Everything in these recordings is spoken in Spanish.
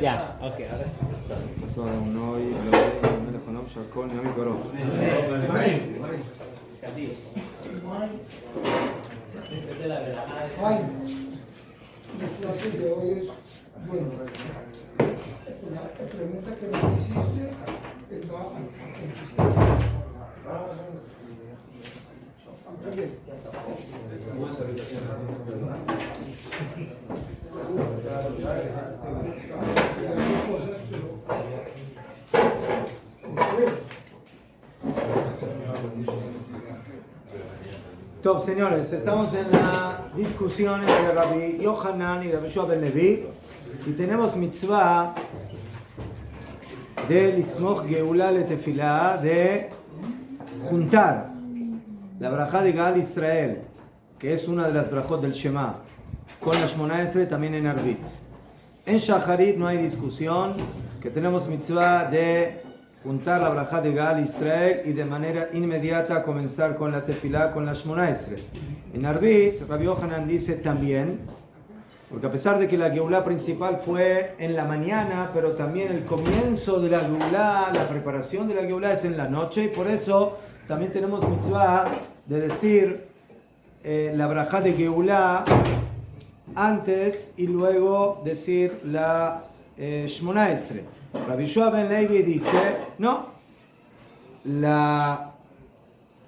Ya, ok, ahora sí está. De hoy es, bueno, la pregunta que me hiciste va Señores, estamos en la discusión entre Rabbi Yohanan y Rabbi Yoshua ben Levi y tenemos mitzvah de Lismoch Geula le Tefilá, de juntar la brajá de Gaal Israel, que es una de las brajot del Shema, con la Shmona Esrei también en Arvit. En Shacharit no hay discusión, que tenemos mitzvah de juntar la brajá de Gaal Israel y de manera inmediata comenzar con la tefilá, con la Shmona Esrei. En Arvit, Rabbi Yohanan dice también, porque a pesar de que la Geulá principal fue en la mañana, pero también el comienzo de la Geulá, la preparación de la Geulá es en la noche, y por eso también tenemos mitzvah de decir la brajá de Geulá antes y luego decir la Shmona Esrei. Rabbi Yoshua ben Levi dice, no, la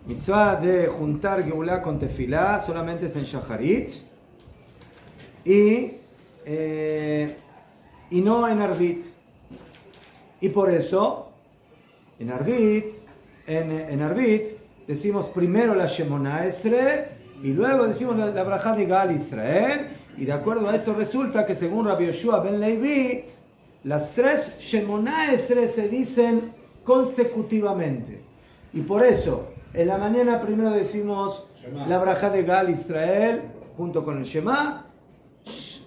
mitzvah de juntar Geulá con tefilá solamente es en Shacharit y no en Arvit. Y por eso, en Arvit decimos primero la Shemona Esrei y luego decimos la brajá de Gaal Israel. Y de acuerdo a esto resulta que según Rabbi Yoshua ben Levi, las tres Shemona Esrei se dicen consecutivamente. Y por eso, en la mañana primero decimos Shema, la brajá de Gaal Israel junto con el Shema,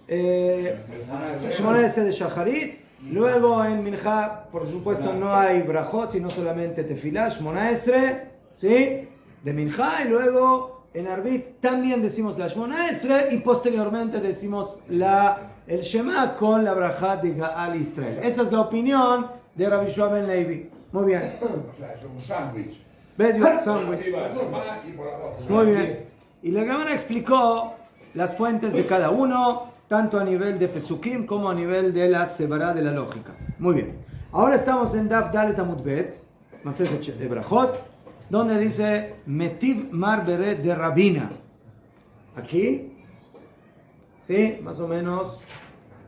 Shemona Esrei de Shacharit. Luego en Minjá, por supuesto, no hay brajot, sino solamente tefilá, Shemona Esrei, ¿sí? De Minjá. Y luego en Arvit también decimos la Shemona Esrei y posteriormente decimos el Shema con la brajá de Gaal Israel. Esa es la opinión de Rabbi Yoshua ben Levi. Muy bien. O sea, es un sándwich. Sándwich. Muy bien. Y la Gemara explicó las fuentes de cada uno, tanto a nivel de Pesukim como a nivel de la Sebará de la lógica. Muy bien. Ahora estamos en Daf Dalet Amud Bet, Masechet de Brajot, donde dice Metiv Mar Beret de Rabina. Aquí, sí, más o menos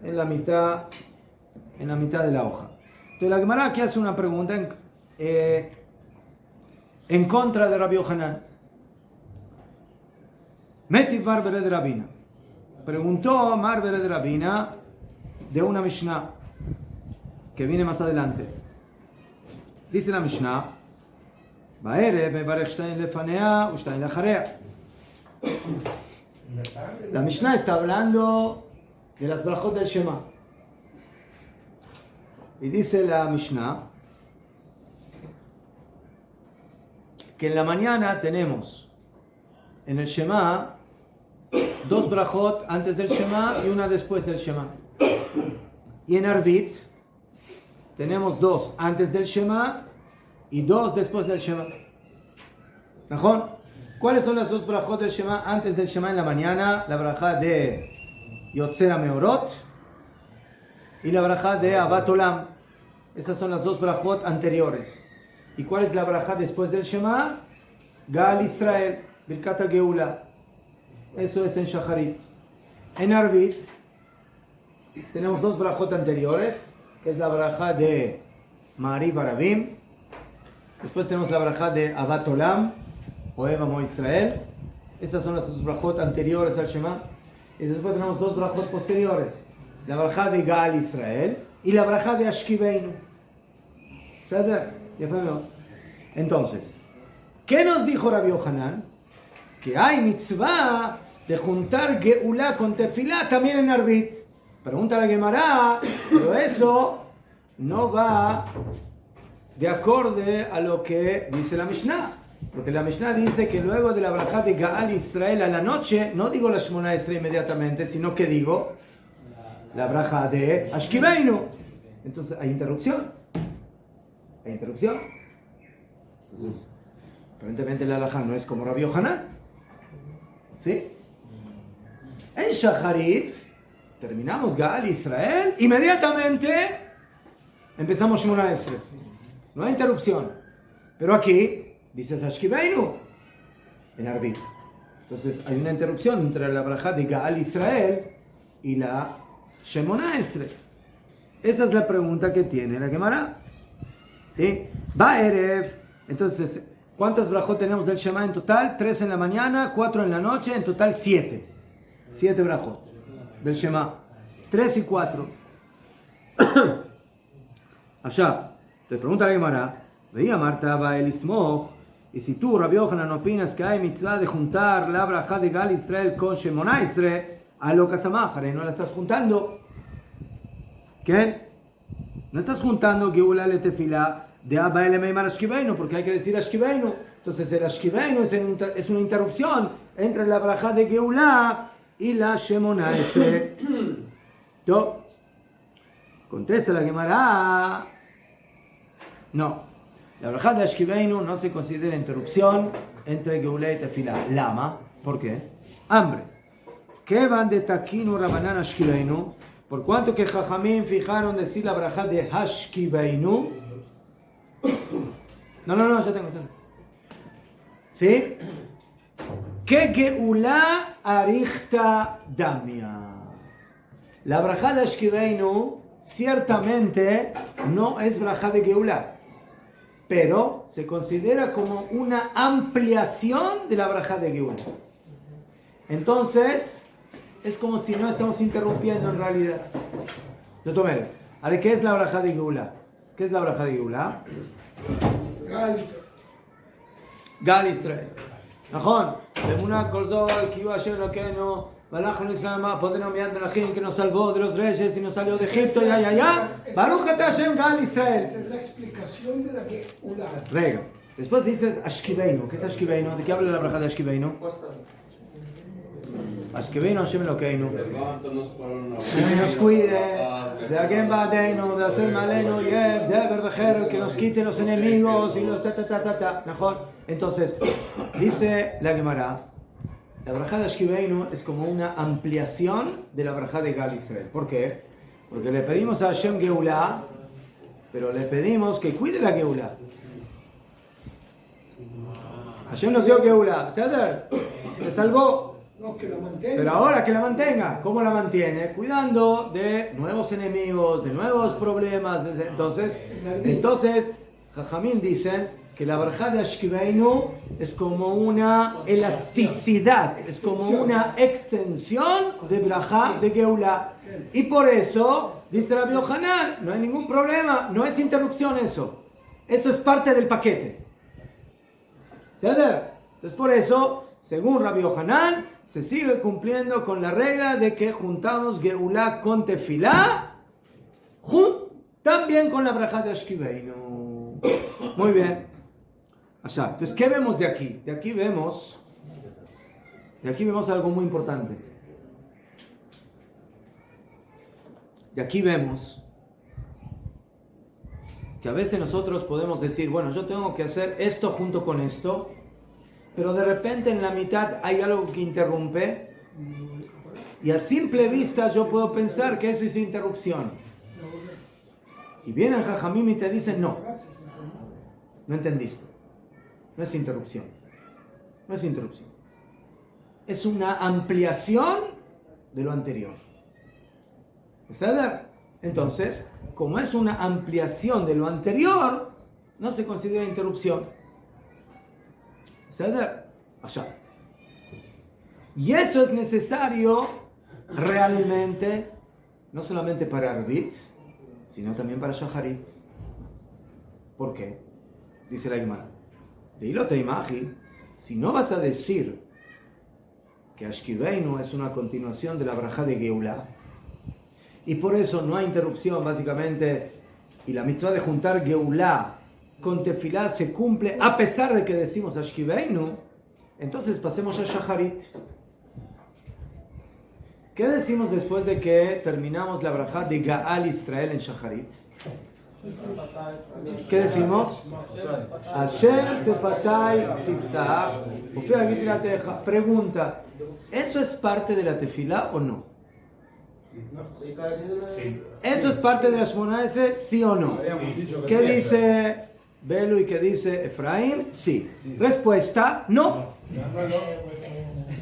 en la mitad de la hoja. Entonces la Gemara aquí hace una pregunta en contra de Rabbi Yohanan. Metiv Mar Beret de Rabina. Preguntó Mar Beret de Rabina de una Mishnah que viene más adelante. Dice la Mishnah, Ba'erev mevarech shtayin lefanea u shtayin lacharea. La Mishnah está hablando de las brajot del Shema. Y dice la Mishnah que en la mañana tenemos en el Shema dos brajot antes del Shema y una después del Shema. Y en Arvit tenemos dos antes del Shema y dos después del Shema. ¿Najón? ¿Cuáles son las dos brajot del Shema antes del Shema en la mañana? La brajá de Yotzer HaMeorot y la brajá de Avat Olam. Esas son las dos brajot anteriores. ¿Y cuál es la brajá después del Shema? Gaal Israel, Birkat HaGeula. Eso es en Shacharit. En Arvit tenemos dos brajot anteriores, que es la brajá de Ma'ariv Arabim. Después tenemos la brajá de Avat Olam, Ohev Amo Israel. Esas son las dos brajot anteriores al Shema. Y después tenemos dos brajot posteriores. La brajá de Gaal Israel y la brajá de Ashkiveinu. Entonces, ¿qué nos dijo Rabbi Yohanan? Que hay mitzvah de juntar Geulá con tefilá también en Arvit. Pregunta la Gemara, pero eso no va de acorde a lo que dice la Mishnah. Porque la Mishnah dice que luego de la brajá de Gaal Israel a la noche, no digo la Shemona Esrei inmediatamente, sino que digo la braja de Ashkibeinu. Entonces hay interrupción. Hay interrupción. Entonces, aparentemente la halajá no es como Rabbi Yohanan. ¿Sí? En Shacharit terminamos Gaal Israel, inmediatamente empezamos Shemona Esrei. No hay interrupción. Pero aquí dices Ashkibeinu en Arbit. Entonces hay una interrupción entre la braja de Gaal Israel y la Shemona Esrei. Esa es la pregunta que tiene la Gemara. ¿Sí? Ba'erev. Entonces, ¿cuántas brajot tenemos del Shema en total? 3 en la mañana, 4 en la noche, en total 7. 7 brajot del Shema. 3 y 4. Allá, te pregunta la Gemara, veía Marta Bael Ismoch, y si tú, Rabbi Yohanan, opinas que hay mitzvah de juntar la braja de Gal Israel con Shemona Esrei, a lo Casamajare, no la estás juntando. ¿Qué? No estás juntando Geula le tefilá de Abba el Meimar Ashkibeinu, porque hay que decir Ashkibeinu. Entonces el Ashkibeinu es una interrupción entre la braja de Geula y la Shemona Esrei. Contesta la Gemara. No. La braja de Ashkibeinu no se considera interrupción entre Geula y tefilá. Lama. ¿Por qué? Hambre. ¿Qué van de Takinu Rabanan Ashkibeinu? Por cuanto que Jajamín fijaron decir la braja de Ashkibeinu. No, ya tengo. ¿Sí? Que Geulá arichta damia. La braja de Ashkibeinu ciertamente no es braja de Geulá, pero se considera como una ampliación de la braja de Geulá. Entonces, es como si no estamos interrumpiendo en realidad. Ahora, ¿qué es la braja de Geulá? ¿Qué es la braja de Geulá? Gal Israel. נכון, אמונה כל זאת, כי הוא אשר אלוקינו, והלכנו ישראל פודנו מיד מלכים, que nos salvó de los reyes y nos salió de Egipto, ya. Baruch ata Hashem Gal Israel. Esa es la explicación de la que una. Rega. Después dices Ashkibeinu. ¿Qué es Ashkibeinu? ¿De qué habla la braja de Ashkibeinu? Ashkibeinu Hashem Elokeinu. Que nos cuide, de Agem Ba'adeinu, de hacer maleno, de Berbejer, que nos quite los enemigos y los ta. ¿Mejor? Entonces, dice la Gemara, la braja de Ashkibeinu es como una ampliación de la braja de Gal Israel. ¿Por qué? Porque le pedimos a Hashem Geulá, pero le pedimos que cuide la Geulá. Hashem nos dio Geulá, ¿ceder? Le salvó. No, que la mantenga. Pero ahora que la mantenga. ¿Cómo la mantiene? Cuidando de nuevos enemigos, de nuevos problemas. Entonces, Jajamín dicen que la braja de Ashkibeinu es como una elasticidad, es como una extensión de braja de Geulá. Y por eso, dice Rabbi Yohanan, no hay ningún problema, no es interrupción eso. Eso es parte del paquete. ¿Ceder? Entonces por eso, según Rabbi Yohanan, se sigue cumpliendo con la regla de que juntamos Geulá con Tefilá, también con la braja de Ashkibeinu. Muy bien. Allá. Entonces, ¿qué vemos de aquí? De aquí vemos algo muy importante. De aquí vemos que a veces nosotros podemos decir, bueno, yo tengo que hacer esto junto con esto, pero de repente en la mitad hay algo que interrumpe y a simple vista yo puedo pensar que eso es interrupción. Y viene el Jajamim y te dice, no entendiste. No es interrupción. No es interrupción. Es una ampliación de lo anterior. ¿Está? Entonces, como es una ampliación de lo anterior, no se considera interrupción. ¿Está? Allá. Y eso es necesario realmente, no solamente para Arbit, sino también para Shacharit. ¿Por qué? Dice la Gemara. De Ilota Imaji, si no vas a decir que Ashkibeinu es una continuación de la braja de Geulá, y por eso no hay interrupción básicamente, y la mitzvah de juntar Geulá con Tefilá se cumple a pesar de que decimos Ashkibeinu, entonces pasemos a Shacharit. ¿Qué decimos después de que terminamos la braja de Gaal Israel en Shacharit? ¿Qué decimos? Hashem sefatay tiftach ufi hagit ilatecha. Pregunta, ¿eso es parte de la tefilá o no? ¿Eso es parte de la Shmona Esrei, sí o no? ¿Qué dice Belu y qué dice Efraín? Sí. Respuesta, no.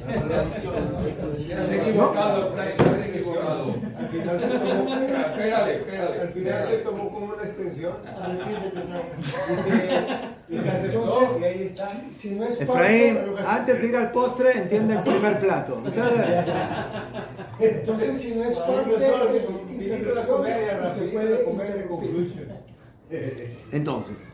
Se has equivocado, Efraín, se has equivocado. Espérale. Al final se tomó como una extensión. Y se aceptó y ahí está. Si no es Efraín, parte, antes de ir al postre, entiende el primer plato. ¿Sabes? entonces si no es parte, es interrupción y se puede interrumpir. Entonces,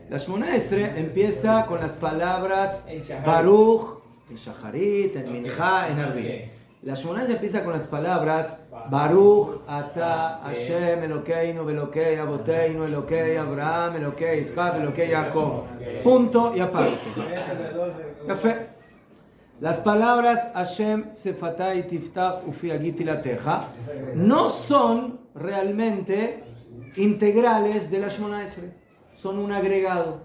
la Shmona Esrei empieza con las palabras Baruch, en Shacharit, en Mincha, en Arvit. La Shmona Esrei empieza con las palabras Baruch, Ata, Hashem, Elokeinu, Velokei, Aboteinu, Elokei, Abraham, Elokei, Yitzhak, Elokei, Jacob. Punto y aparte. Café. Las palabras Hashem, Sefatay, Tiftach, Ufi, Hagit Ilatecha no son realmente integrales de la Shmona Esrei. Son un agregado.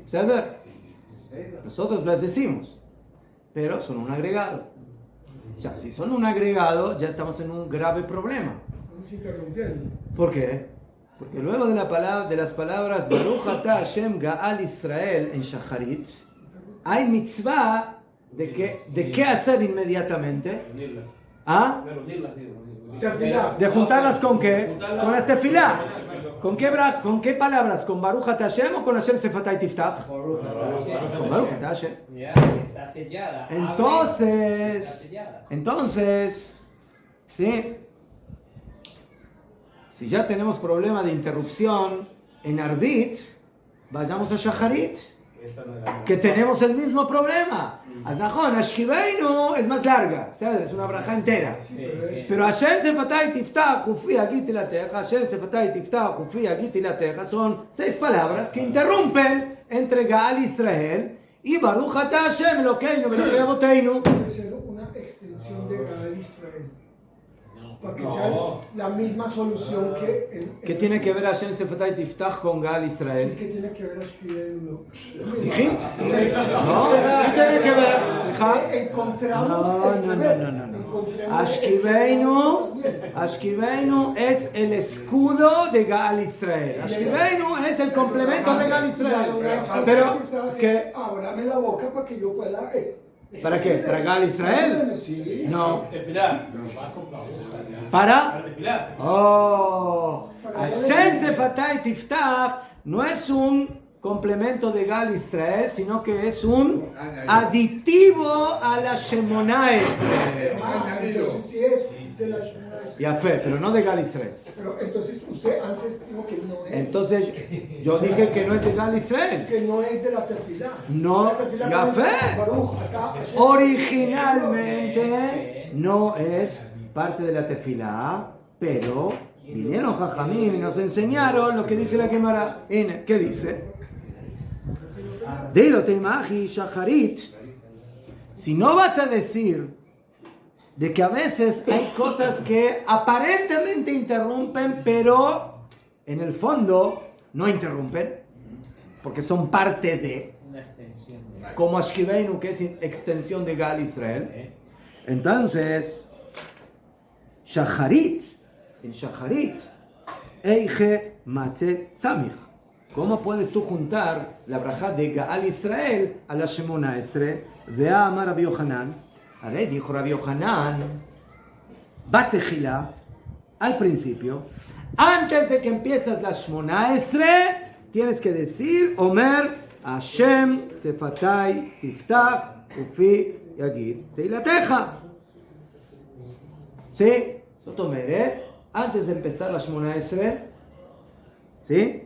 ¿Sabes? Nosotros las decimos, pero son un agregado. O sea, si son un agregado, ya estamos en un grave problema. Vamos interrumpiendo. ¿Por qué? Porque luego de las palabras Baruch Ata Hashem Gaal Israel en Shacharit, hay mitzvah de qué hacer inmediatamente. ¿Ah? Tefilá. ¿De juntarlas con qué? Con las tefilá. ¿Con qué palabras? ¿Con Baruch Ata Hashem o con Hashem Sefatay Tiftach? Con Baruch Ata Hashem. Está sellada. Entonces, ¿sí? Si ya tenemos problema de interrupción en Arvit, vayamos a Shacharit, que tenemos el mismo problema. Aznachon, Ashkiveinu es más larga, ¿sabes? Es una braja entera. Pero Hashem Sefatay Tiftach Ufi Hagit Ilatecha, Hashem Sefatay Tiftach Ufi Hagit Ilatecha son 6 palabras que interrumpen entre Gaal Israel y Baruch Ata Hashem Elokeinu Velokei Aboteinu. Puede ser una extensión de Gaal Israel. Para que sea la misma solución que... ¿Qué tiene que ver Hashem Sefatay Tiftach con Gaal Israel? ¿Qué tiene que ver Ashkiveinu? ¿Dije? No, ¿qué tiene que ver? Hija. Encontramos... No. Ashkiveinu es el escudo de Gaal Israel. Ashkiveinu es el complemento de Gaal Israel. Pero, ¿qué? Ábrame la boca para que yo pueda... ¿Para qué? ¿Para Gaal Israel? Sí. No. Tefilá. ¿Para? Tefilá. Oh. Hashem Sefatay Tiftach no es un complemento de Gaal Israel, sino que es un aditivo a la Shemona Esrei. Entonces sí es de la Shemona Esrei. Ya fe, pero no de Gaal Israel. Pero entonces usted antes dijo que no es. Entonces yo dije que no es de Gaal Israel. Que no es de la tefilá. No, La tefilá ya comienza fe. Baruch, Ata, Hashem. Originalmente no es parte de la tefilá, pero vinieron Jajamim y nos enseñaron lo que dice la Gemara. ¿Qué dice? Dilo teimaji shacharit. Si no vas a decir de que a veces hay cosas que aparentemente interrumpen, pero en el fondo no interrumpen, porque son parte de, Una extensión. como Ashkiveinu, que es extensión de Gaal Israel. Entonces, Shacharit, en Shacharit, Eiche Matzeh Samich. ¿Cómo puedes tú juntar la braja de Gaal Israel a la Shemona Esrei? Vea Amar Rabbi Yohanan. Ahora dijo Rabbi Yohanan, Batejila, al principio, antes de que empiezas la Shemona Esrei, tienes que decir, Omer, Hashem, Sefatay, Tiftach, Ufi, Yagid, Teilateja. ¿Sí? Sotomere, antes de empezar la Shemona Esrei, ¿sí?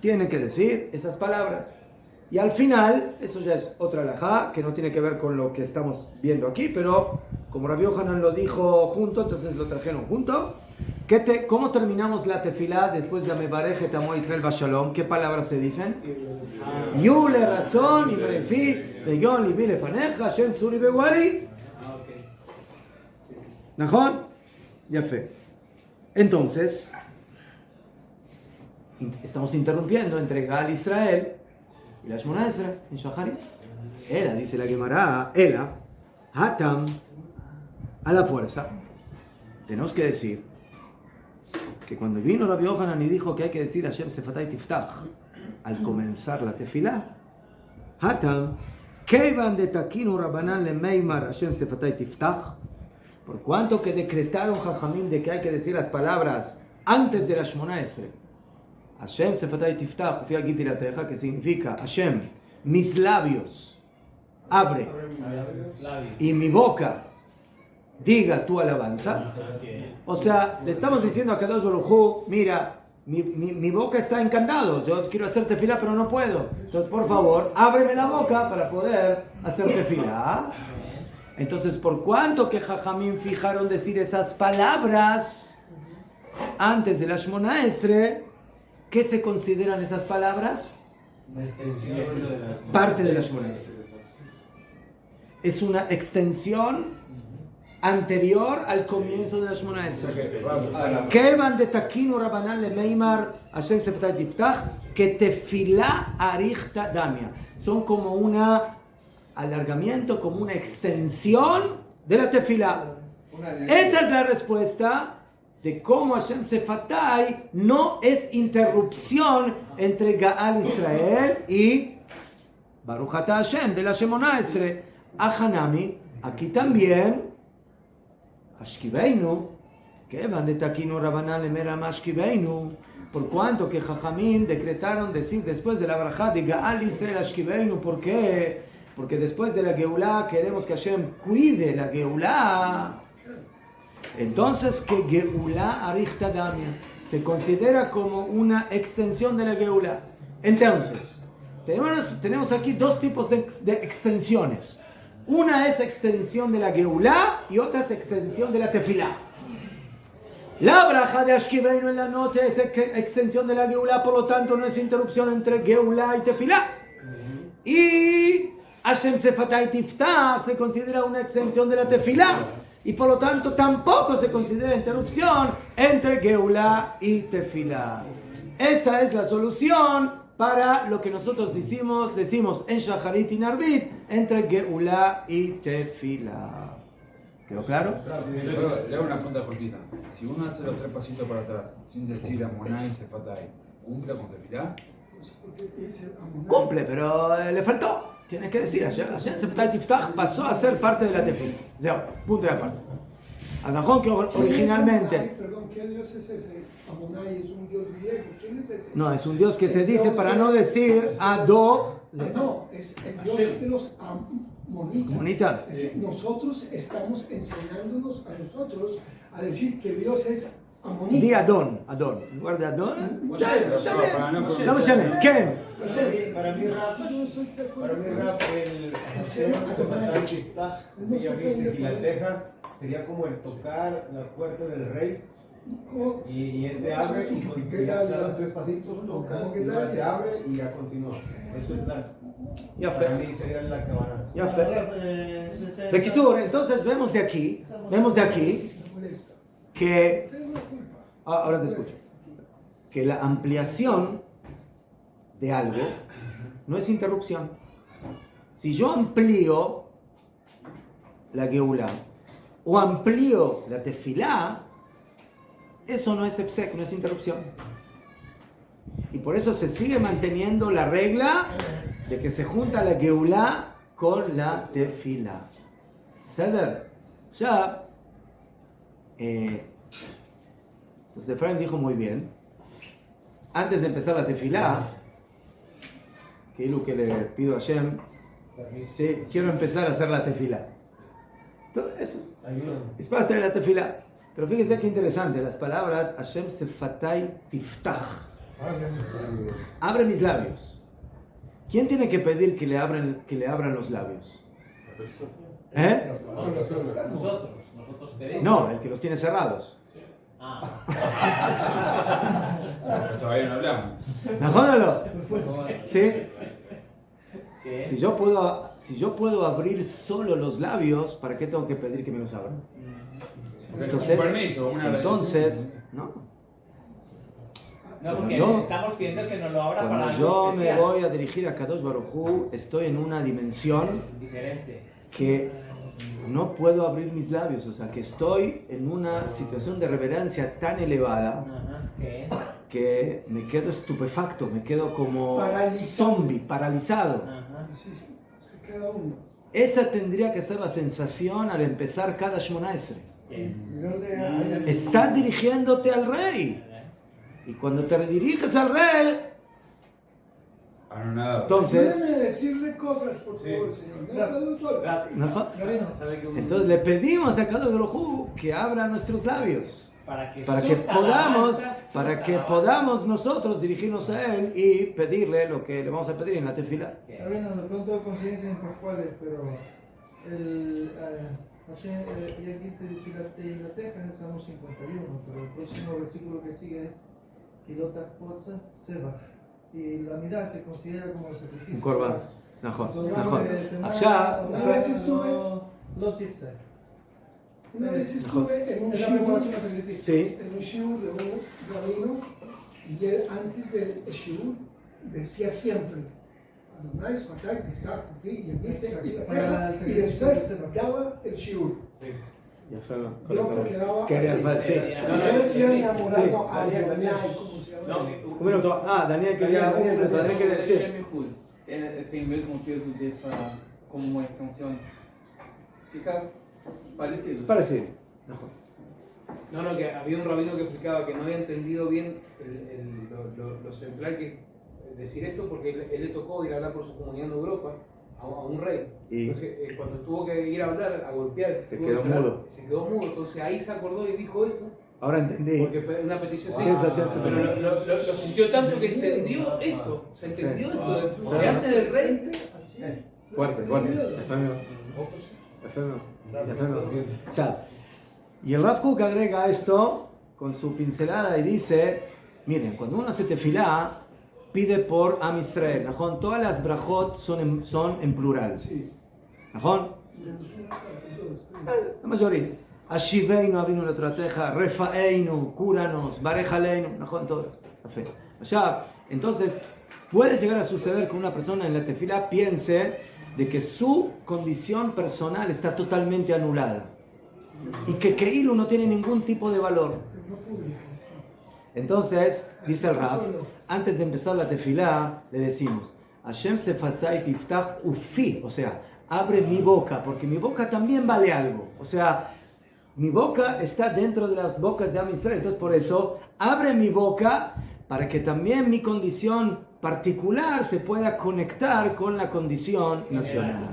Tienen que decir esas palabras. Y al final, eso ya es otra halajá que no tiene que ver con lo que estamos viendo aquí, pero como Rabbi Yohanan lo dijo junto, entonces lo trajeron junto. ¿Cómo terminamos la tefilá después de Amebarej et Amo Israel Bashalom? ¿Qué palabras se dicen? Yule Ratzon y Brefi, Beyon Libi Lefaneja, Shem Tzuri Bewali. ¿Najón? Ya fe. Entonces, estamos interrumpiendo entre Gal Israel y la Shmona Esrei en Shacharit. Ela, dice la Gemara, Ela, Hatam, a la fuerza. Tenemos que decir que cuando vino Rabbi Yohanan y dijo que hay que decir Hashem Sefatay Tiftach al comenzar la tefilá, Hatam, Keivan de Takinu Rabbanan le Meimar Hashem Sefatay Tiftach, por cuanto que decretaron Jajamim de que hay que decir las palabras antes de la Shmona Esrei. Hashem Sefatay Tiftach, Ufia Gitirateja, que significa Hashem, mis labios abre y mi boca diga tu alabanza. O sea, le estamos diciendo a Kadosh Baruj Hu, mira, mi boca está en candado, yo quiero hacer tefilá pero no puedo, entonces por favor ábreme la boca para poder hacer tefilá. Entonces, por cuanto que Jajamim fijaron decir esas palabras antes de la Shmona Esrei, ¿qué se consideran esas palabras? Parte de la Shmona Esrei. Es una extensión anterior al comienzo de la Shmona Esrei. Kevan de Takinu Rabbanan le Meimar Hashem Sefatay Tiftach que tefilá arichta damia. Son como un alargamiento, como una extensión de la tefilá. Esa es la respuesta de cómo Hashem Sefatay no es interrupción entre Gaal Israel y Baruch Ata Hashem de la Shemona Esrei. Ahanami, aquí también Ashkibeinu, que van de Takinu Rabbanan le Meram Ashkibeinu, por cuanto que Jajamim decretaron decir después de la Barajá de Gaal Israel Ashkibeinu. ¿Por qué? Porque después de la Geulá queremos que Hashem cuide la Geulá. Entonces, que Geulá Arichta Damia se considera como una extensión de la Geulá. Entonces, tenemos aquí dos tipos de extensiones. Una es extensión de la Geulá y otra es extensión de la Tefilá. La braja de Ashkibeinu en la noche es extensión de la Geulá, por lo tanto no es interrupción entre Geulá y Tefilá. Y Hashem Sefatay Tiftach se considera una extensión de la Tefilá. Y por lo tanto tampoco se considera interrupción entre Geulá y Tefilá. Esa es la solución para lo que nosotros decimos en Shacharit y Narbit entre Geulá y Tefilá. ¿Quedó claro? Le hago una pregunta cortita. Si uno hace los 3 pasitos para atrás sin decir Amonai Sefatay, ¿cumple con Tefilá? Cumple, pero le faltó. Tienes que decir, Hashem Sefatay Tiftach pasó a ser parte de la Tefilá. Punto de aparte. Al que originalmente... Perdón, ¿qué Dios es ese? Amonai es un Dios griego. ¿Quién es ese? No, es un Dios que se dice para no decir Ado. No, es el Dios de los amonitas. Nosotros estamos enseñándonos a nosotros a decir que Dios es amonita. Di Adón. En lugar de Adón. No me llamen. ¿Qué? Para mí rap, el Hashem Sefatay Tiftach sería como el tocar la puerta del rey y él te abre y ya da los 3 pasitos, tocas y te abre y ya continúa. Eso es la... Para mí sería la cabana. Ya fe. Bekitur, entonces vemos de aquí que... Ahora te escucho. Que la ampliación de algo no es interrupción. Si yo amplío la Geulá o amplío la Tefilá, eso no es efsek, no es interrupción. Y por eso se sigue manteniendo la regla de que se junta la Geulá con la Tefilá. ¿Saber? Ya. Entonces Efraín dijo muy bien. Antes de empezar la Tefilá, que es lo que le pido a Hashem, ¿sí? Quiero empezar a hacer la Tefilá. Eso es parte de la Tefilá. Pero fíjense qué interesante, las palabras Hashem Sefatay Tiftach. Abre mis labios. ¿Quién tiene que pedir que le abran los labios? Nosotros pedimos. No, el que los tiene cerrados. Pero todavía no hablamos. ¿Najón o no? ¿Sí? ¿Qué? Si yo puedo abrir solo los labios, ¿para qué tengo que pedir que me los abran? Entonces, Un permiso, una no. No, porque Yo- estamos pidiendo que nos lo abra para Cuando algo yo me especial. voy a dirigir a Kadosh Baruj Hu, estoy en una dimensión Diferente. que no puedo abrir mis labios, o sea, que estoy en una situación de reverencia tan elevada Ajá. ¿Qué? que me quedo estupefacto, me quedo como Paralizado. zombie, paralizado. Ajá. Sí, sí, se queda uno. Esa tendría que ser la sensación al empezar cada Shemona Esrei. ¿Qué? Y no le haya- Estás dirigiéndote al rey. Y cuando te diriges al rey, Anonadado. entonces, Déjeme decirle cosas, por favor, señor. No puedo solo. ¿no? ¿Sabe que Entonces le pedimos a Kadosh Baruj Hu que abra nuestros labios para que para que podamos nosotros dirigirnos a él y pedirle lo que le vamos a pedir en la tefila. Rabino, de pronto coincidencias pascuales, pero el Hashem y aquí te en la teja en el Salmo 51, pero el próximo versículo que sigue es Kilota Potza Seba. Y la mitad se considera como sacrificio. Un corbán. Najón, Entonces, najón. tema- Allá, una vez estuve- no tipsa. Una vez estuve en un Es la shiur, preparación al sacrificio. sí, en un shiur de un rabino, y él antes del shiur decía siempre Adonai Sfatay Tiftach Ufi Yemite Exacto. y la Para teja, el y sacrificio después de Seba. daba el shiur. ya fue. Yo me quedaba Quería así. mal, sí. Yo decía enamorado Sí. a Adonai, ¿cómo se llama? Un minuto. Ah, Daniel quería un minuto. Daniel quería decir. Tem o mesmo peso dessa como uma extensão. Fica parecido. Parecido. Najón. No, que había un rabino que explicaba que no había entendido bien lo central que decir esto porque él le tocó ir a hablar por su comunidad en Europa a un rey. Y- Entonces, cuando tuvo que ir a hablar, a golpear, Se tuvo quedó que hablar, mudo. Se quedó mudo, entonces ahí se acordó y dijo esto, Ahora entendí. porque una petición Sí, esa ya se pero lo sintió tanto que entendió esto, se entendió esto, que antes del rey. Fuerte. Efemio. O sea, y el Rav Kook agrega esto con su pincelada y dice, miren, cuando uno hace tefilá, pide por Am Israel. Najón, todas las brajot son en plural. Sí. Najón, la mayoría. Ashiveinu avinu letrateja, refaeinu, cúranos, barejaleinu, najón, todas. O sea, entonces, puede llegar a suceder que una persona en la tefilá piense de que su condición personal está totalmente anulada y que Keilu no tiene ningún tipo de valor. Entonces, dice el Rab, antes de empezar la tefilá, le decimos, Hashem sefasai tiftach ufi, o sea, abre mi boca, porque mi boca también vale algo. O sea, mi boca está dentro de las bocas de Am Israel, entonces por eso, abre mi boca para que también mi condición particular se pueda conectar con la condición nacional.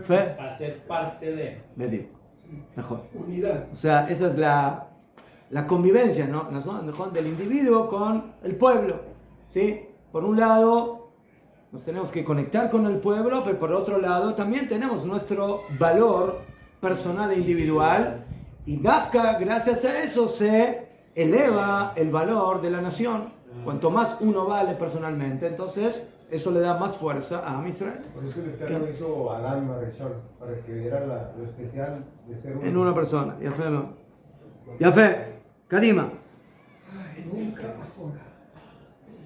¿Fe? Para ser parte de. Me digo. Mejor. Unidad. O sea, esa es la convivencia, ¿no? Del individuo con el pueblo. ¿Sí? Por un lado, nos tenemos que conectar con el pueblo, pero por otro lado, también tenemos nuestro valor personal e individual. Y Dafka, gracias a eso, se eleva el valor de la nación. Cuanto más uno vale personalmente, entonces eso le da más fuerza a Am Israel. Por eso el Eterno hizo a Adán Mareshon, para que viera lo especial de ser uno. En una persona. Ya fe, ¿no? Ya fe. Kadima. Ay, nunca afuera.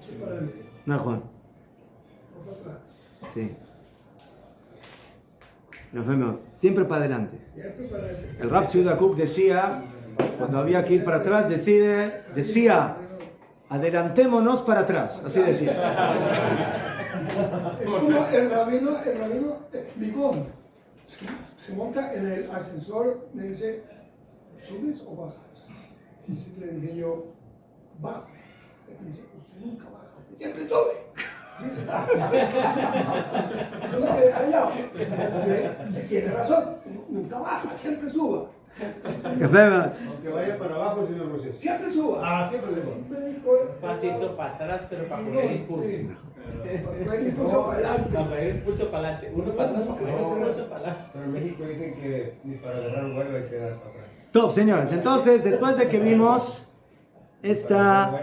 Eche para adelante, No, Juan. no para atrás. Sí. Nos vemos. Siempre para adelante. Siempre para adelante. El Rav Yehuda Kook decía, cuando había que ir para atrás, decía, adelantémonos para atrás. Así decía. Es como el rabino explicó. Se monta en el ascensor, me dice, ¿subes o bajas? Y le dije yo, bajo. Y dice, usted nunca baja, usted siempre sube. Yo me quedé callado. Tiene razón, nunca baja, siempre suba. Aunque vaya para abajo, señor José. Siempre suba. Siempre suba. Siempre dijo, Un pasito para atrás, pero para poner impulso. Sí. Fue el impulso para adelante. Para ir pulso para adelante. Uno para atrás, para pulso para adelante. Pero en México dicen que ni para agarrar un vuelo hay que dar para atrás. Top, señores. Entonces, después de que vimos esta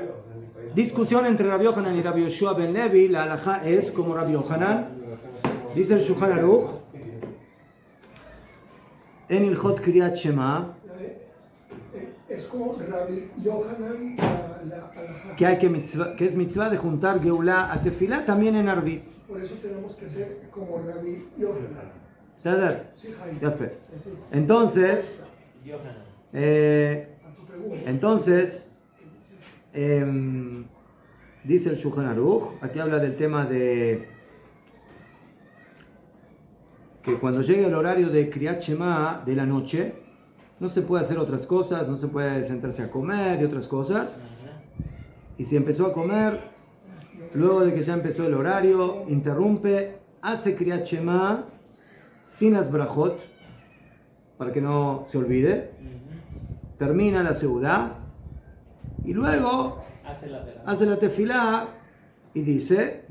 discusión entre Rabbi Yohanan y Rabbi Yoshua ben Levi, la halajá es como Rabbi Yohanan. Dice el Shulchan Aruch en Ilhot Kriyat Shema Es como Rabbi Yohanan, la halajá. que es mitzvah de juntar Geulá a Tefilá también en Arvit. Por eso tenemos que ser como Rabbi Yohanan. ¿Saber? Sí, Jaime. Ya fe. Eso es. Entonces, A tu pregunta. entonces dice el Shulchan Aruch, aquí habla del tema de que cuando llegue el horario de Kriyat Shema de la noche, no se puede hacer otras cosas, no se puede sentarse a comer y otras cosas. Y si empezó a comer, luego de que ya empezó el horario, interrumpe, hace Kriyat Shema sin las brajot, para que no se olvide, termina la seudá, y luego hace la tefilá y dice,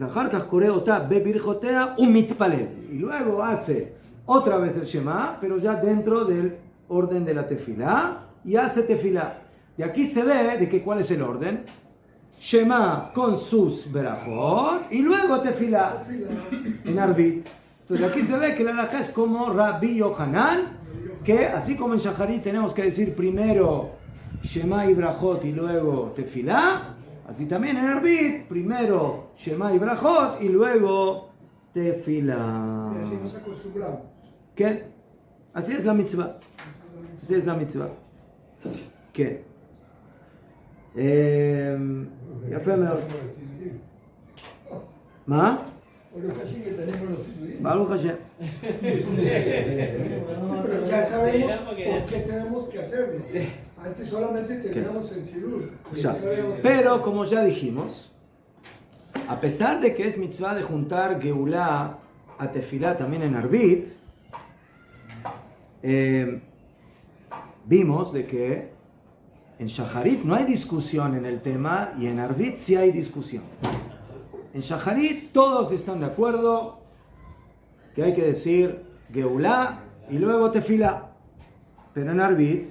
y luego hace otra vez el Shema, pero ya dentro del orden de la tefilá, y hace tefilá. De aquí se ve de que cuál es el orden. Shema con sus berajot y luego tefilá en Arvit. Entonces aquí se ve que la halajá es como Rabbi Yohanan, que así como en Shacharit tenemos que decir primero Shema y brajot y luego tefilá, así también en Arvit, primero Shema y brajot y luego tefilá. Y así nos acostumbramos. ¿Qué? Así es la mitzvah. Así es la mitzvah. ¿Qué? יפה מאוד. מה? ברוך השם. Pero ya sabemos por qué tenemos que hacerlo. Antes solamente teníamos el sidur. Pero como ya dijimos, a pesar de que es mitzvah de juntar Geulá a Tefilá también en Arvit, vimos de que en Shacharit no hay discusión en el tema y en Arvit sí hay discusión. En Shacharit todos están de acuerdo que hay que decir Geulá y luego Tefilá. Pero en Arvit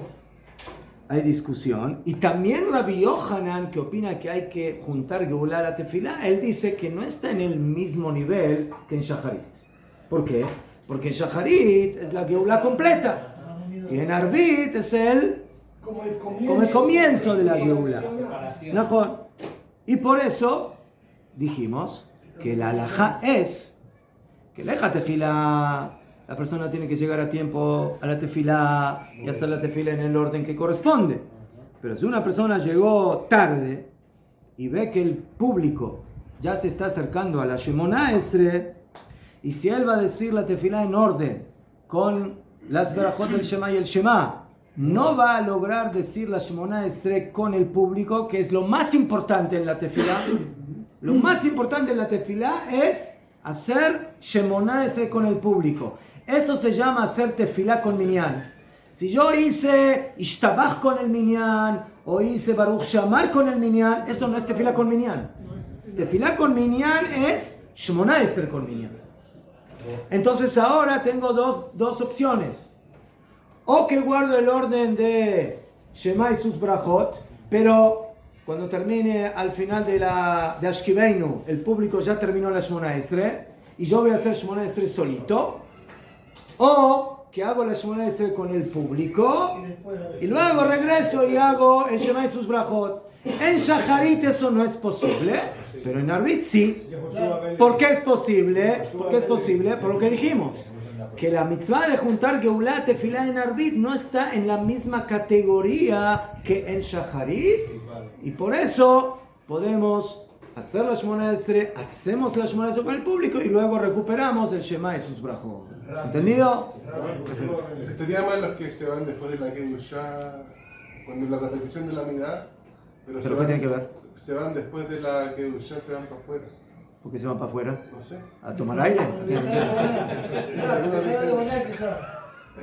hay discusión. Y también Rabbi Yohanan, que opina que hay que juntar Geulá a la Tefilá, él dice que no está en el mismo nivel que en Shacharit. ¿Por qué? Porque en Shacharit es la Geulá completa. Y en Arvit es como el comienzo de la Geulá. ¿No? Y por eso dijimos que la halajá es que leja tefilá, la persona tiene que llegar a tiempo a la tefilá y hacer la tefilá en el orden que corresponde. Pero si una persona llegó tarde y ve que el público ya se está acercando a la Shemona Esre, y si él va a decir la tefilá en orden con las berajot del Shema y el Shema, no va a lograr decir la Shemona Esre con el público, que es lo más importante en la tefilá. Lo más importante en la tefilá es hacer Shemona Esre con el público. Eso se llama hacer tefilá con minyan. Si yo hice Ishtabach con el minyan o hice Baruch Shamar con el minyan, eso no es tefilá con minyan. Tefilá con minyan es Shemona Esre con minyan. Entonces ahora tengo dos opciones. O que guardo el orden de Shema y sus brajot, pero cuando termine al final de Ashkiveinu, el público ya terminó la Shemona Esre, y yo voy a hacer Shemona Esre solito. O que hago la Shemona Esre con el público, y luego regreso y hago el Shema y sus brajot. En Shacharit eso no es posible, pero en Arvit sí. ¿Por qué es posible? ¿Por qué es posible? Por lo que dijimos, que la mitzvah de juntar Geulá Tefilá en Arvit no está en la misma categoría que en Shacharit, y por eso podemos hacer la Shemona Esre, hacemos la Shemona Esre con el público y luego recuperamos el Shema y sus brajot. ¿Entendido? Estaría mal los que se van después de la Kedushá, cuando la repetición de la midá. ¿Pero qué tiene que ver? Se van después de la Kedushá, se van para afuera. ¿Por qué se van para afuera? No sé. ¿A tomar aire?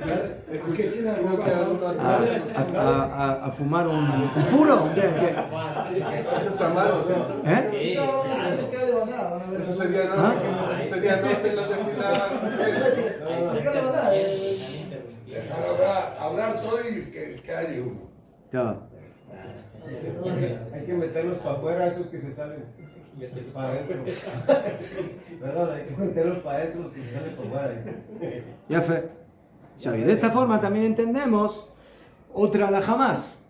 ¿A qué sinagoga? a fumar un puro. ¿Qué? Eso está mal, ¿no es cierto? ¿Eh? Eso sería no, eso sería no hacer la tefila. Dejar hablar todo y que haya uno. Ya. Hay que meterlos para afuera, esos que se salen para adentro. Perdón, hay que meterlos para adentro, los que se salen por fuera. Ya fue. Ya, y de esta forma también entendemos otra alajá más.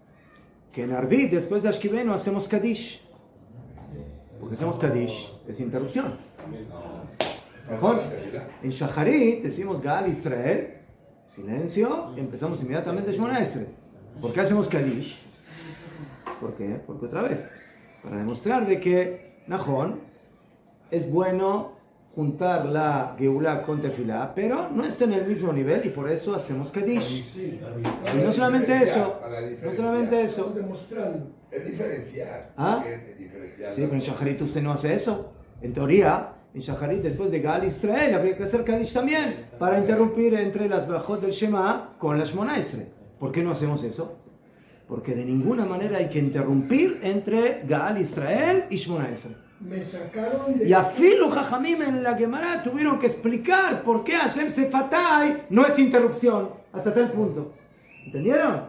Que en Arvit, después de Ashkivenu, hacemos Kadish. Porque hacemos Kadish, es interrupción. Mejor. En Shacharit decimos Gal Israel, silencio, y empezamos inmediatamente Shmona Esrei. ¿Por qué hacemos Kadish? ¿Por qué? Porque otra vez, para demostrar de que Najón es bueno juntar la Geulá con Tefilá, pero no está en el mismo nivel y por eso hacemos Kadish. Y no solamente eso, no solamente eso. Demostrando. Es diferenciar. ¿Ah? Es diferenciar. Sí, pero en Shacharit usted no hace eso. En teoría, en Shacharit después de Gal Israel habría que hacer Kadish también para interrumpir entre las brajot del Shema con la Shmona Esrei. ¿Por qué no hacemos eso? Porque de ninguna manera hay que interrumpir entre Gal Israel y Shmona Esrei. Me sacaron de... Y a Filu Jajamim en la Gemara tuvieron que explicar por qué Hashem Sefatai no es interrupción hasta tal punto. ¿Entendieron?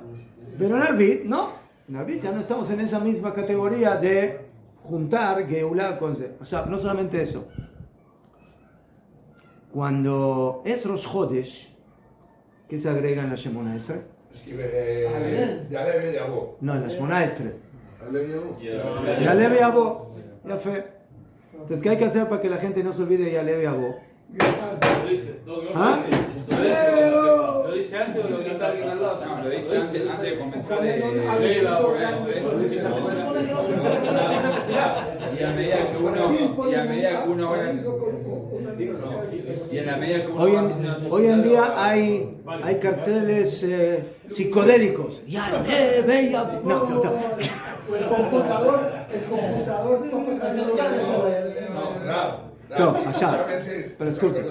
Pero en Arvit, no. En Arvit ya no estamos en esa misma categoría de juntar Geulá con... O sea, no solamente eso. Cuando es Rosh Chodesh, ¿qué se agrega en la Shemona Esrei? Escribe Yaleve Yabó. No, en la Shemona Esrei. Aleluya. Yaleve Yabó. Ya fue. Entonces, ¿qué hay que hacer para que la gente no se olvide de Yaleve Yabó? Lo dice, ¿Ah? lo dice antes o lo grita alguien al lado. No, lo dice antes de comenzar el... Y a medida que uno ahora... Y en la medida que uno Hoy en día hay carteles psicodélicos. Yaleve Yabó. No. El computador no pasa No, allá. Pero escucha.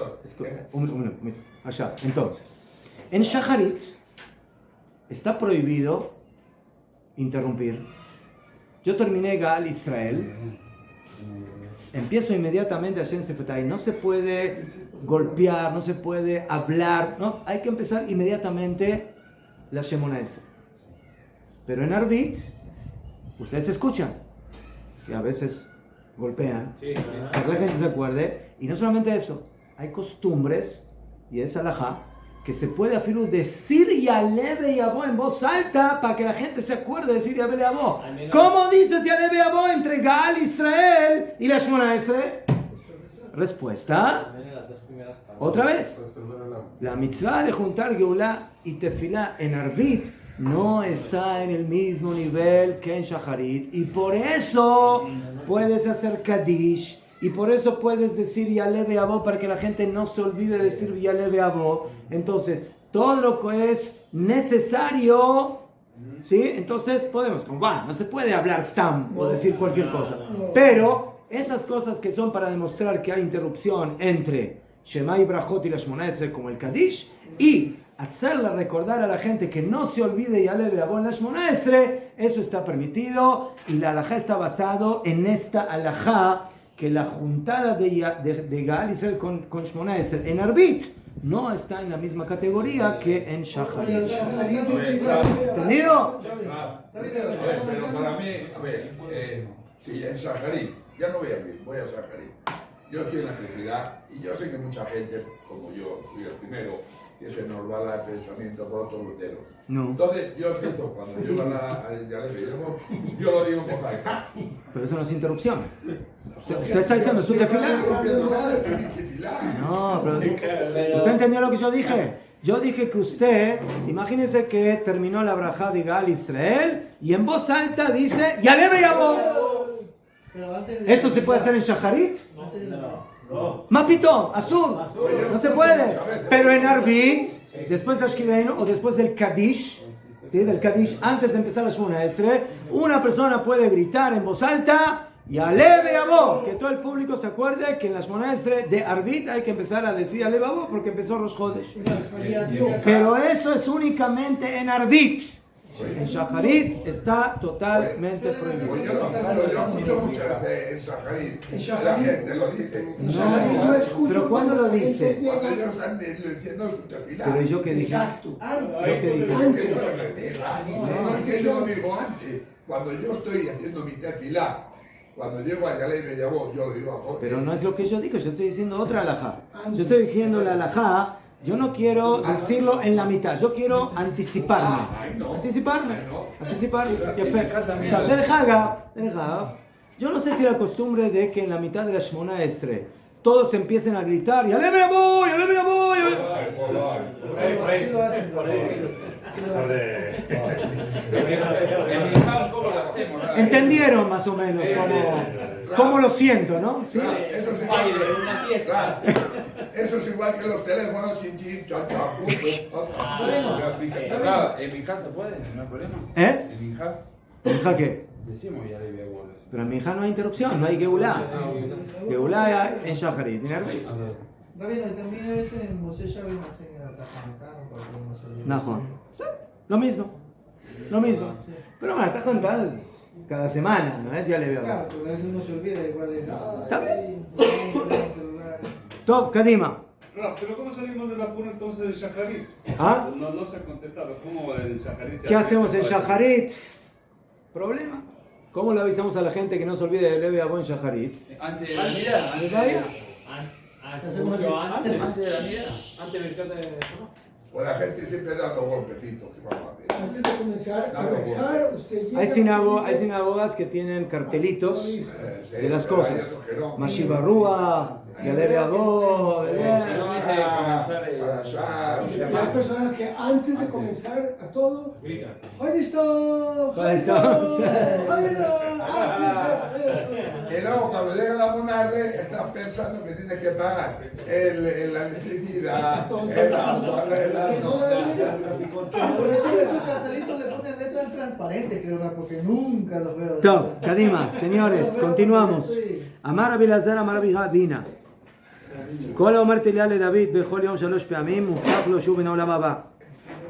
Un minuto. Allá. Entonces, en Shacharit está prohibido interrumpir. Yo terminé Gal Israel. Empiezo inmediatamente a Hashem Sefatai. No se puede golpear, no se puede hablar. No, hay que empezar inmediatamente la Shemona Esrei. Pero en Arvit, ustedes escuchan que a veces golpean, para que la gente se acuerde. Y no solamente eso, hay costumbres, y es alajá, que se puede afirmar decir Yaleve Yabó en voz alta para que la gente se acuerde de decir Yaleve Yabó. ¿Cómo dices Yaleve Yabó entre Gal Israel y la Shmona Esrei? Respuesta. Otra vez. La mitzvah de juntar Geulá y Tefilá en Arvit no está en el mismo nivel que en Shacharit, y por eso puedes hacer Kadish, y por eso puedes decir Yaleve Yabó para que la gente no se olvide de decir Yaleve Yabó. Entonces, todo lo que es necesario, ¿sí? Entonces podemos, no se puede hablar stam o decir cualquier cosa, pero esas cosas que son para demostrar que hay interrupción entre Shema y Brajot y la Shmona Esrei, como el Kadish, y hacerle recordar a la gente que no se olvide Yaleve Yabó en la Shmona Esrei, eso está permitido, y la alajá está basado en esta alajá, que la juntada de Gal Israel con Shmona Esrei en Arvit no está en la misma categoría que en Shacharit. ¿Entendido? Pero para mí, a ver, sí, en Shacharit, ya no voy a Arvit, voy a Shacharit. Yo estoy en la tefilá y yo sé que mucha gente, como yo, soy el primero, que se nos va el pensamiento por otro lutero. No. Entonces, yo empiezo, cuando yo van a Yaleve Yabó, yo lo digo en voz alta. Pero eso no es interrupción. Usted está diciendo su tefilá. No, pero ¿usted entendió lo que yo dije? Yo dije que usted, imagínese que terminó la brajá de Gal Israel y en voz alta dice Yaleve Yabó. ¿Esto se puede hacer en Shacharit? Mapito, azul, no se puede. Pero en Arvit, después de Ashkivenu o después del Kadish, ¿sí? Del Kadish, antes de empezar la Shmona Esrei, una persona puede gritar en voz alta Y Aleve Yabó, que todo el público se acuerde que en las monedas de Arbit hay que empezar a decir Aleve Yabó porque empezó Rosh Chodesh. Pero eso es únicamente en Arbit. En Shacharit está totalmente prohibido. Pues yo escucho muchas veces en Shacharit. La gente lo dice. No escucho. Pero ¿cuándo lo dice? Cuando ellos están diciendo su tefilá. Pero yo que dije. Exacto. Yo que dije. No es que yo lo digo antes. Cuando yo estoy haciendo mi tefilá, cuando llego a Yalei me llamó, yo digo a Jorge. Pero no es lo que yo digo, yo estoy diciendo otra alajá. Yo estoy diciendo la alajá. Yo no quiero decirlo en la mitad, yo quiero anticiparme. Anticiparme. Yo no sé si la costumbre de que en la mitad de la Shmona Estre todos empiecen a gritar, ¡Ya le voy! ¡Ya le voy! Así lo hacen. En mi campo, ¿cómo lo hacemos? Entendieron más o menos cómo lo siento, ¿no? ¿Sí? Eso es igual que una fiesta. Eso es igual que los teléfonos, chin chin, chan En mi casa puede, no hay problema. ¿Eh? En mi hija ¿En hija qué? decimos ya le voy a Pero en mi hija no hay interrupción, no hay geulá. Geulá en Shacharit, en Arbit. Rabino, y también a veces en Moshe Shabbat hacen el Atajantano para que no se olvide. Najón. Sí, lo mismo. Pero bueno, Atajantano es cada semana, ¿no es? Ya le veo. Claro, porque a veces uno se olvida igual es. Está bien. Top, Kadima. No, pero ¿cómo salimos del apuro entonces del Shacharit? ¿Ah? No se ha contestado. ¿Cómo va el Shacharit? ¿Qué hacemos en Shacharit? ¿Problema? ¿Cómo le avisamos a la gente que no se olvide de Levi Abó en Shacharit? Antes de la mirada. ¿Antes de la mirada? Antes de la mirada. Antes de la Pues la gente siempre dando golpecitos. Antes de comenzar a rezar, usted llega... Hay sinagogas que tienen cartelitos de las cosas. Mashiva Ruach, Levi Abó. Y hay personas que antes de comenzar a todo, ¡Hoy Y luego cuando llega la monarde, estás pensando que tienes que pagar la electricidad, el agua, Por eso esos cartelitos le ponen letras transparentes, creo, porque nunca los veo. Top, Kadima, señores, continuamos. Amar Abilazar, Amar Abina. כל האומר תהילה לדוד בכל יום 3 פעמים מובטח לו שוב מן העולם הבא.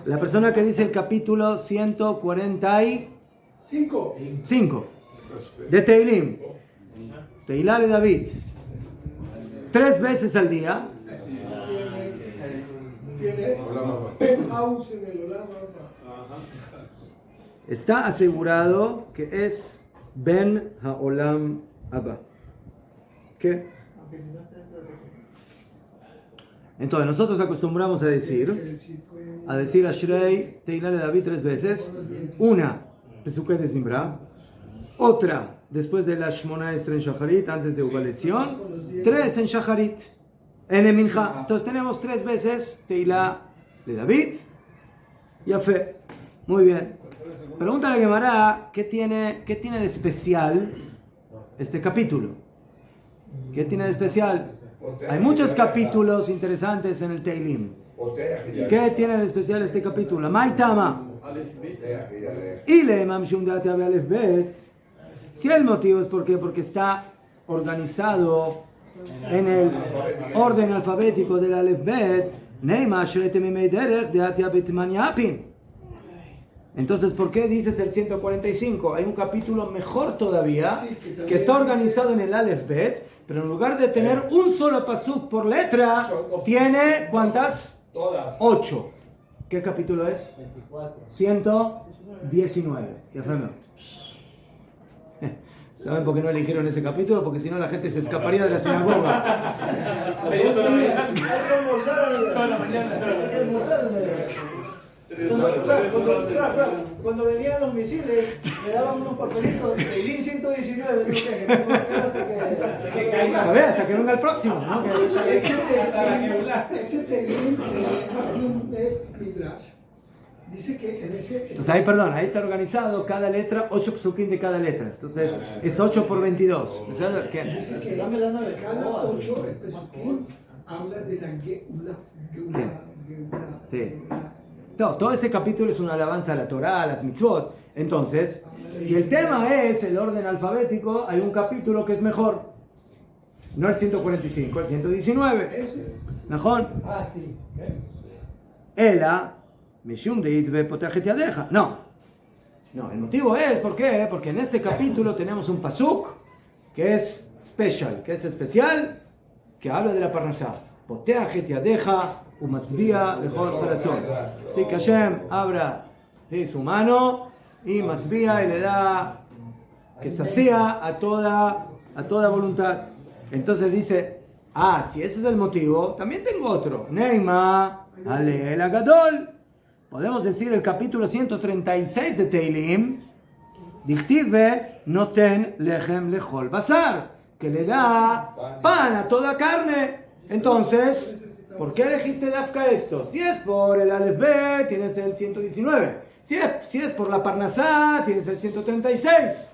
La persona que dice el capítulo 145 de Teilim, Teilá de David, 3 veces al día, está asegurado que es Ben Haolam Abba. ¿Qué? Entonces, nosotros acostumbramos a decir Ashrei Teilá de David 3 veces. Una, Pesukei de Zimbra. Otra, después de la Shmona Estre en Shacharit, antes de Ugaletzion. 3 en Shacharit, en Mincha. Entonces, tenemos 3 veces Teilá de David. Yafé. Muy bien. Pregúntale a Gemara, ¿qué tiene de especial este capítulo? ¿Qué tiene de especial? Hay muchos capítulos interesantes en el Teilim. ¿Qué tiene de especial este capítulo? Maitama. Y le mamshundate abe alef bet. Si el motivo es porque está organizado en el orden alfabético del alef bet, neima shrete mimei derech de atia betmaniapin. Entonces, ¿por qué dices el 145? Hay un capítulo mejor todavía que está organizado en el alef bet, pero en lugar de tener un solo pasuk por letra, tiene ¿cuántas? Todas. 8. ¿Qué capítulo es? 119. ¿Saben por qué no eligieron ese capítulo? Porque si no la gente se escaparía de la sinagoga. Cuando venían los misiles, me daban unos papelitos de Teilim 119, no sé, que tengo que esperar Hasta que venga el próximo, ¿no? Ese Teilim de Midrash dice que en ese... Entonces ahí está organizado cada letra, 8 psukim de cada letra. Entonces es 8 por 22. Dice que cada 8 psukim habla de la Geula. Sí. Todo ese capítulo es una alabanza a la Torá, a las mitzvot. Entonces, Si el tema es el orden alfabético, hay un capítulo que es mejor. No el 145, el 119. ¿Najón? Ah, sí. Ela, Mishum de Itbe Potejet Yadeja. No, el motivo es, ¿por qué? Porque en este capítulo tenemos un pasuk que es special, que es especial, que habla de la parnasá. Potejet Yadeja umasbia lejol charatzon. Así que Hashem abra su mano y masbia y le da que sacía a toda voluntad. Entonces dice, si ese es el motivo, también tengo otro. Neima, Ale el Agadol. Podemos decir el capítulo 136 de Teilim, Dichtive noten lechem lechol basar, que le da pan a toda carne. Entonces, ¿por qué elegiste Dafka esto? Si es por el Aleph B, tienes el 119. Si es por la Parnasá, tienes el 136.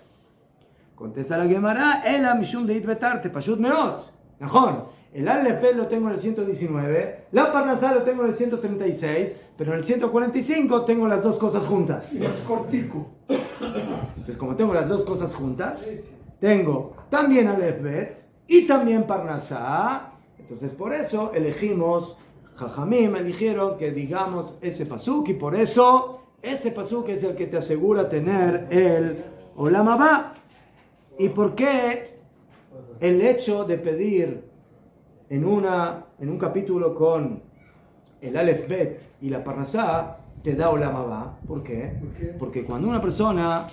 Contesta la Gemara, Ela mishum deit betarte, pashut meot. Najón, el Aleph B lo tengo en el 119, la Parnasá lo tengo en el 136, pero en el 145 tengo las dos cosas juntas. Es cortico. Entonces, como tengo las dos cosas juntas, tengo también Aleph Bet y también Parnasá. Entonces, por eso elegimos, Jajamim eligieron que digamos ese pasuk, y por eso ese pasuk es el que te asegura tener el Olam Haba. ¿Y por qué el hecho de pedir en un capítulo con el Aleph Bet y la Parnasá te da Olam Haba? ¿Por qué? Porque cuando una persona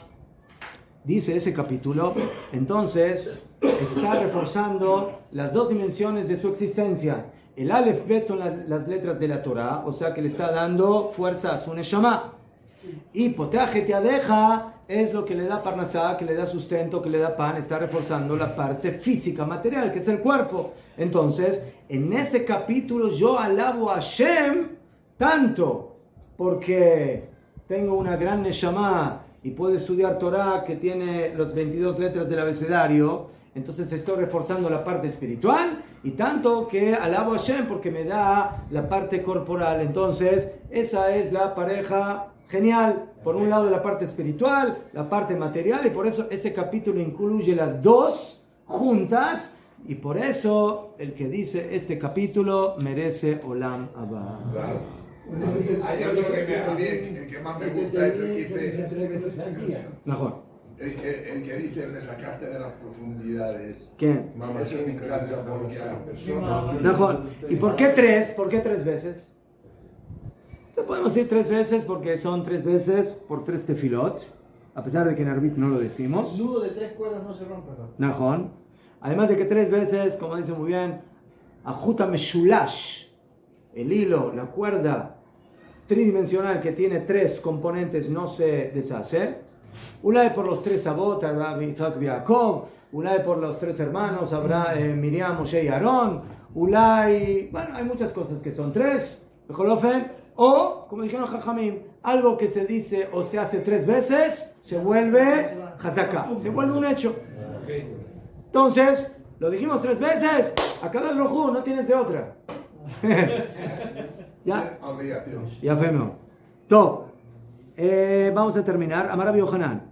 dice ese capítulo, entonces está reforzando las dos dimensiones de su existencia. El Aleph Bet son las letras de la Torah, o sea que le está dando fuerza a su Neshama. Y Potejet Yadeja es lo que le da Parnasá, que le da sustento, que le da pan, está reforzando la parte física, material, que es el cuerpo. Entonces, en ese capítulo yo alabo a Hashem tanto porque tengo una gran Neshama y puedo estudiar Torah que tiene las 22 letras del abecedario. Entonces estoy reforzando la parte espiritual, y tanto que alabo a Hashem porque me da la parte corporal. Entonces, esa es la pareja genial. Por un lado la parte espiritual, la parte material, y por eso ese capítulo incluye las dos juntas, y por eso el que dice este capítulo merece Olam Haba. Hay otro que más me gusta, es el que dice... Mejor. El que dice, me sacaste de las profundidades. ¿Quién? Eso me encanta porque a las personas... Mejor. ¿Y por qué tres? ¿Por qué tres veces? Podemos decir tres veces porque son tres veces por tres tefilot, a pesar de que en Arbit no lo decimos. El nudo de tres cuerdas no se rompe, ¿no? Najón. Además de que tres veces, como dice muy bien, Ajuta Meshulash, el hilo, la cuerda tridimensional que tiene tres componentes no se deshace. Ulay por los tres Sabot, Abraham, Isaac y Jacob. Ulay por los tres hermanos, Abraham, Miriam, Moshe y Aarón. Ulay, bueno, hay muchas cosas que son tres. O, como dijeron Jajamim, algo que se dice o se hace tres veces, se vuelve Hazaká, se vuelve un hecho. Entonces, lo dijimos tres veces, acá del rojú, no tienes de otra. ¿Ya? Ya fuimos. Top. Vamos a terminar. Amar Rabbi Yohanan.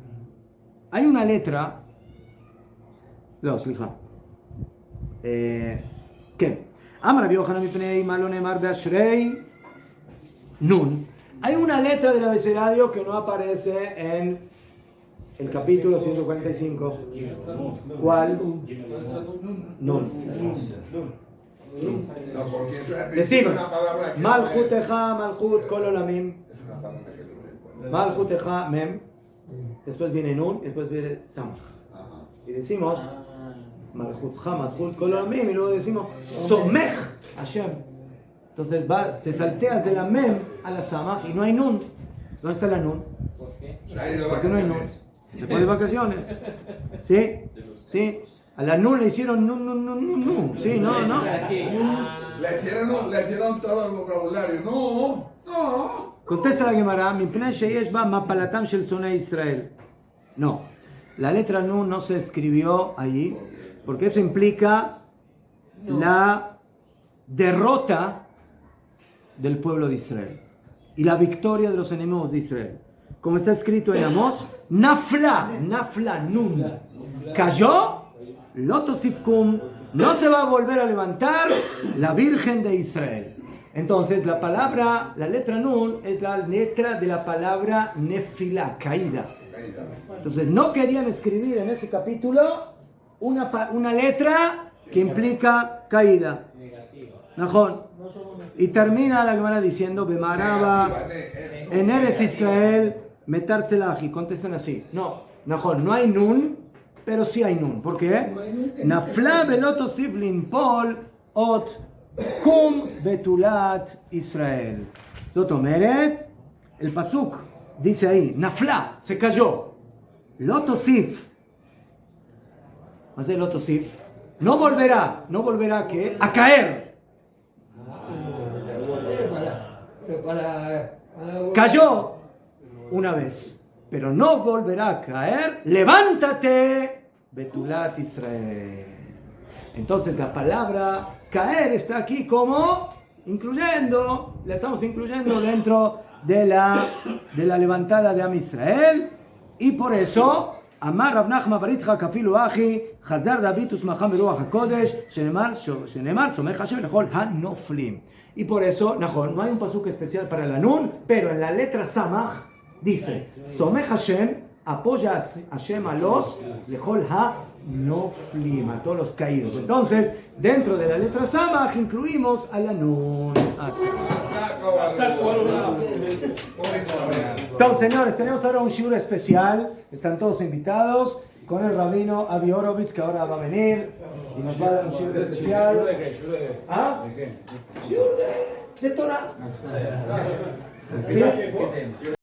Hay una letra. No, slija. ¿Qué? Amar Rabbi Yohanan mipnei malo nemar beashrei Nun. Hay una letra del abecedario que no aparece en el capítulo 145. ¿Cuál? Nun. Decimos, Malchut Eja, Malchut Kol Olamim. Malchut Eja, Mem. Después viene Nun, después viene Samach. Y decimos, Malchut Eja, Malchut Kol Olamim. Y luego decimos, Somech Hashem. Entonces te salteas de la Mem a la Samach y no hay Nun. ¿Dónde está la Nun? ¿Por qué no hay Nun? Se fue de vacaciones. ¿Sí? ¿Sí? A la Nun le hicieron Nun. ¿Sí? No. Le hicieron todo el vocabulario. No. Contesta la Gemara, Mipnei sheyesh ba mapalatam shel sonei Israel. No. La letra Nun no se escribió allí porque eso implica la derrota del pueblo de Israel y la victoria de los enemigos de Israel. como está escrito en Amós, Nafla, Nafla Nun. Cayó, Lotosifkum, no se va a volver a levantar la Virgen de Israel. Entonces, la letra Nun es la letra de la palabra Nefila, caída. Entonces, no querían escribir en ese capítulo una letra que implica caída. Najón. Y termina la Gemara diciendo, Bemaraba, en Eretz Israel, Metar Tzelahi. Contestan así. No, Najón, no hay Nun, pero sí hay Nun. ¿Por qué? Nafla veloto sivlin pol ot kum betulat Israel. Zotomeret, el pasuk dice ahí, Nafla, se cayó. Lotosif. ¿Más el Lotosif? No volverá ¿qué? A caer. Cayó una vez, pero no volverá a caer. Levántate, Betulat Israel. Entonces la palabra caer está aquí como la estamos incluyendo dentro de la levantada de Am Israel, y por eso Amar Rav Nachman bar Yitzchak afilu achi Chazar David usmacham beruach hakodesh shenemar somech Hashem lechol hanoflim. Y por eso, no hay un pasuk especial para la Nun, pero en la letra Samach dice, Somech Hashem apoya a Hashem a los lechol hanoflim, a todos los caídos. Entonces, dentro de la letra Samach incluimos a la Nun. Entonces, señores, tenemos ahora un shiur especial. Están todos invitados con el rabino Avi Horovitz, que ahora va a venir y nos va a dar un shiur especial. ¿Ah? Shiur de Torah. ¿Sí?